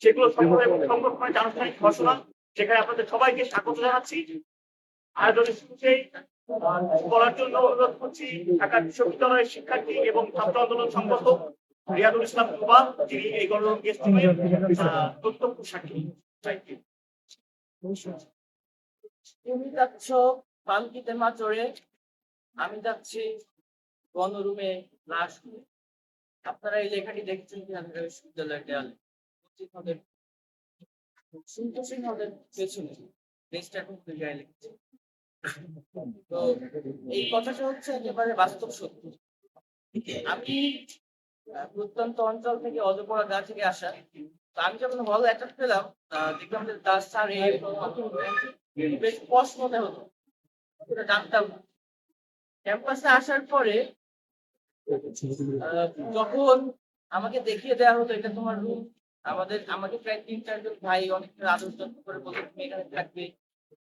সেগুলো সংরক্ষণের আনুষ্ঠানিক ঘোষণা, সেখানে আপনাদের সবাইকে স্বাগত জানাচ্ছি। আয়োজনের শুরুতেই বলার জন্য অনুরোধ করছি ঢাকা বিশ্ববিদ্যালয়ের শিক্ষার্থী এবং ছাত্র আন্দোলন সংগঠক রিয়াদুল ইসলাম কুবা, যিনি এই গণরুম গেস্টিংয়ের প্রত্যক্ষ সাক্ষী। তুমি যাচ্ছ পালকিতে মাচড়ে, আমি যাচ্ছি গণরুমে লাশ। আপনারা এই লেখাটি দেখছেন কি ঢাকা বিশ্ববিদ্যালয়ের দেয়ালে সন্তোষী হলের পেছনে লিখেছে। তো এই কথাটা হচ্ছে একেবারে বাস্তব সত্য। আমি প্রত্যন্ত অঞ্চল থেকে অজপড়া গা থেকে আসা। তো আমি যখন হল অ্যাটেন্ড পেলাম, দেখলাম যে তার স্যার বেশ পশ মনে হতো, জানতাম না। ক্যাম্পাসে আসার পরে যখন আমাকে দেখিয়ে দেওয়া হতো এটা তোমার রুম, আমাকে প্রায় 3-4 জন ভাই অনেক আদর যত্ন করে বলতো তুমি এখানে থাকবে।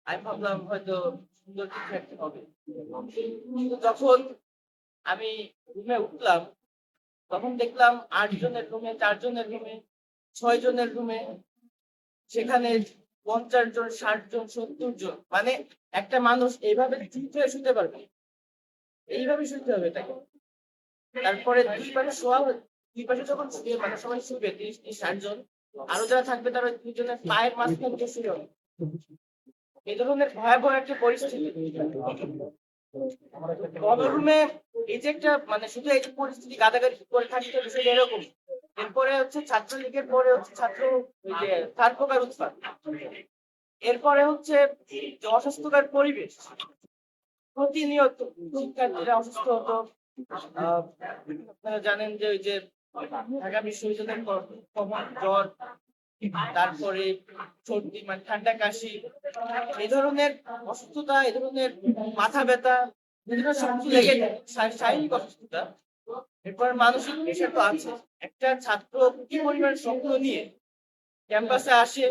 আমি ভাবলাম হয়তো সুন্দর কিছু একটা হবে। কিন্তু যখন আমি রুমে উঠলাম তখন দেখলাম 8 জনের রুমে, 4 জনের রুমে, 6 জনের রুমে, সেখানে 50 জন, 60 জন, 70 জন। মানে একটা মানুষ এইভাবে চুপ হয়ে শুতে পারবে, এইভাবে শুতে হবে তাকে। তারপরে দুই পাশে যখন শুয়ে মানে সবাই শুবে 30-60 জন, আরো যারা থাকবে তারা দুজনের পায়ের মাঝখানে শুয়ে হবে। এই ধরনের ভয়াবহ একটা পরিস্থিতি গণরুমে। এই যে একটা মানে শুধু এই পরিস্থিতি গাদাগাদি করে থাকতে বিষয়টা এরকম। এরপরে হচ্ছে ছাত্রলীগের পরে হচ্ছে ছাত্র ওই যে তার প্রকার উৎপাদ, এরপরে হচ্ছে যে অস্বাস্থ্যকর পরিবেশ, প্রতিনিয়ত শিক্ষার্থীরা অসুস্থ হতো। আপনারা জানেন যে ওই যে ঢাকা বিশ্ববিদ্যালয়ের জ্বর, তারপরে সর্দি মানে ঠান্ডা কাশি, এই ধরনের অসুস্থতা, এই ধরনের মাথা ব্যথা, বিভিন্ন সবকিছু লেগে যায়, শারীরিক অসুস্থতা। এরপর মানসিক প্রেশার তো আছে। একটা ছাত্র কি পরিমাণ স্বপ্ন নিয়ে ক্যাম্পাসে আসে,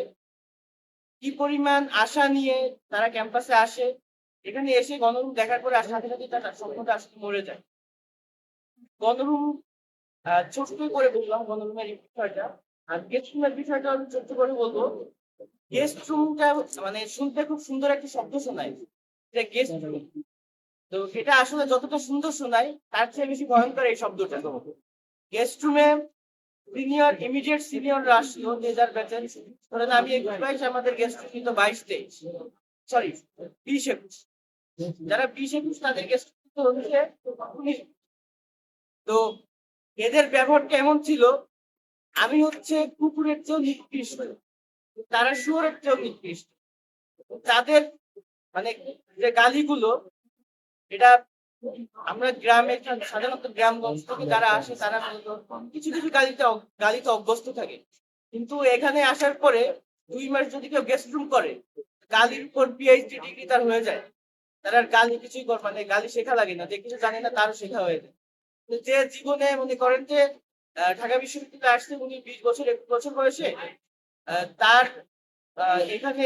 কি পরিমাণ আশা নিয়ে তারা ক্যাম্পাসে আসে, এখানে এসে গণরুম দেখার পরে সাথে সাথে তার স্বপ্নটা আসলে মরে যায়। গণরুম ছোট্ট করে বললাম গণরুমের বিষয়টা, আর গেস্ট রুমের বিষয়টা আমি ছোট্ট করে বলবো। গেস্ট রুমটা মানে শুনতে খুব সুন্দর একটা শব্দ শোনায়, যে গেস্ট রুম। তো এটা আসলে যতটা সুন্দর শোনায় তার চেয়ে বেশি ভয়ঙ্কর এই শব্দটা। গেস্ট রুমে সিনিয়র ইমিডিয়েট সিনিয়ররা আসলো, যে যার ব্যাচের। ধরেন আমি 21-22, আমাদের গেস্ট রুম কিন্তু 22-23, সরি 20-21। যারা 20-21 তাদের গেস্ট রুম হচ্ছে 19। তো এদের ব্যবহার কেমন ছিল, আমি হচ্ছে কুকুরের চেয়েও নিকৃষ্ট, তারা শুয়োরের চেয়েও নিকৃষ্ট। তাদের মানে যে গালিগুলো, এটা আমরা গ্রামে সাধারণত গ্রামগঞ্জ থেকে যারা আসে তারা কিছু কিছু গালিতে অভ্যস্ত থাকে। কিন্তু এখানে আসার পরে 2 মাস যদি কেউ গেস্ট রুম করে, গালির উপর পিএইচডি ডিগ্রি তার হয়ে যায়। তার আর গালি কিছুই মানে গালি শেখা লাগে না, যে কিছু জানে না তারও শেখা হয়ে যায়। যে জীবনে মনে করেন যে ঢাকা বিশ্ববিদ্যালয়ে আসছে উনি 20 বছর 21 বছর বয়সে, তার এখানে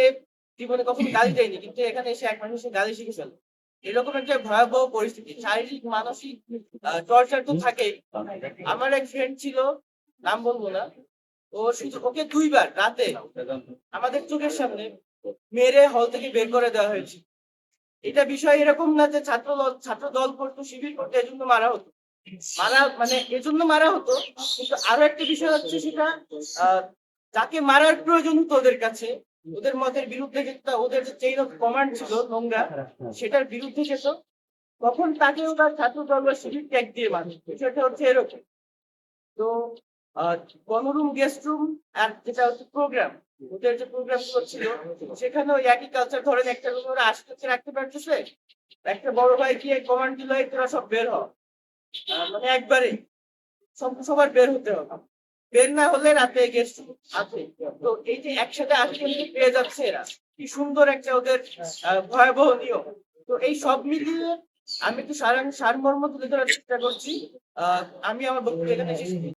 জীবনে কখনো গালি দেয়নি, কিন্তু এখানে এসে 1 মাস এসে গালি শিখে ফেলে। এরকম একটা ভয়াবহ পরিস্থিতি, শারীরিক মানসিক টর্চার তো থাকেই। আমার এক ফ্রেন্ড ছিল, নাম বলবো না, ওকে 2 বার রাতে আমাদের চোখের সামনে মেরে হল থেকে বের করে দেওয়া হয়েছে। এটা বিষয় এরকম না যে ছাত্র দল করতো, শিবির করতো এজন্য মারা হতো। মানে এজন্য মারা হতো। কিন্তু আরো একটা বিষয় হচ্ছে সেটা যাকে মারার প্রয়োজন হতো ওদের কাছে, ওদের মতের বিরুদ্ধে যেটা, ওদের যে চেইন অফ কমান্ড ছিল নোংরা, সেটার বিরুদ্ধে যেত, তখন তাকে ওরা ছাত্র দল বা শিবির ট্যাগ দিয়ে মারে। বিষয়টা হচ্ছে এরকম। তো গণরুম, গেস্ট রুম আর যেটা হচ্ছে প্রোগ্রাম, ওদের যে প্রোগ্রাম গুলো ছিল সেখানে ওই একই কালচার। ধরেন একটা রুমে ওরা 80 রাখতে পারতেছে, একটা বড় ভাই গিয়ে কমান্ড দিল তোরা সব বের হ, মানে একবারে সবার বের হতে হবে, বের না হলে রাতে গেস্ট আছে। তো এই যে একসাথে আজকে পেয়ে যাচ্ছে এরা, কি সুন্দর একটা ওদের ভয়াবহ নিয়ম। তো এই সব মিলিয়ে আমি একটু সারমর্ম তুলে ধরার চেষ্টা করছি। আমি আমার বক্তব্য এখানে শেষ করছি।